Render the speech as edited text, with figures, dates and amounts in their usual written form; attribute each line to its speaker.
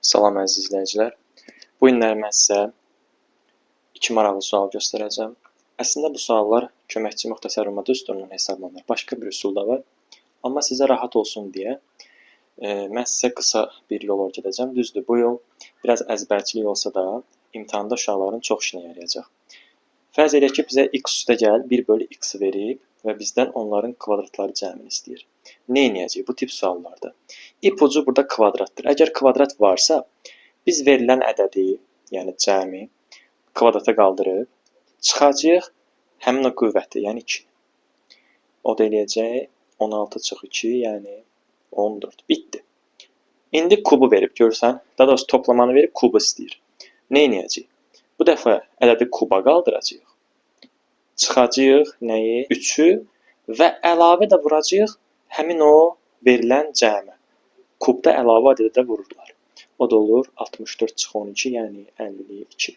Speaker 1: Salam əziz izləyicilər. Bu günləri mən sizə 2 maraqlı sual göstərəcəm. Əslində bu suallar köməkçi müxtəsər məlumat üsulundan hesablanır. Başqa bir üsul da var. Amma sizə rahat olsun deyə mən sizə qısa bir yol öyrədəcəm. Düzdür, bu yol biraz əzbərçilik olsa da imtahanda uşaqların çox işinə yarayacaq. Fərz edək ki, bizə x üstə gəl 1 bölü x verib və bizdən onların kvadratları cəmini istəyir. Nə edəcəyik bu tip suallarda? İpucu burada kvadratdır. Əgər kvadrat varsa, biz verilən ədədi, yəni cəmi kvadrata qaldırıb çıxacağıq həmin o qüvvəti, yəni 2. O da eləyəcək 16 çıx 2, yəni 14. Bitdi. İndi kubu verib, görürsən, daha doğrusu toplamanı verib kubu istəyir. Nə edəcəyik? Bu dəfə ədədi kuba qaldıracağıq. Çıxacağıq nəyi? 3-ü və əlavə də vuracağıq həmin o verilən cəmə. Kubda əlavə ədədə vururlar. O da olur 64 çıx 12, yəni 52.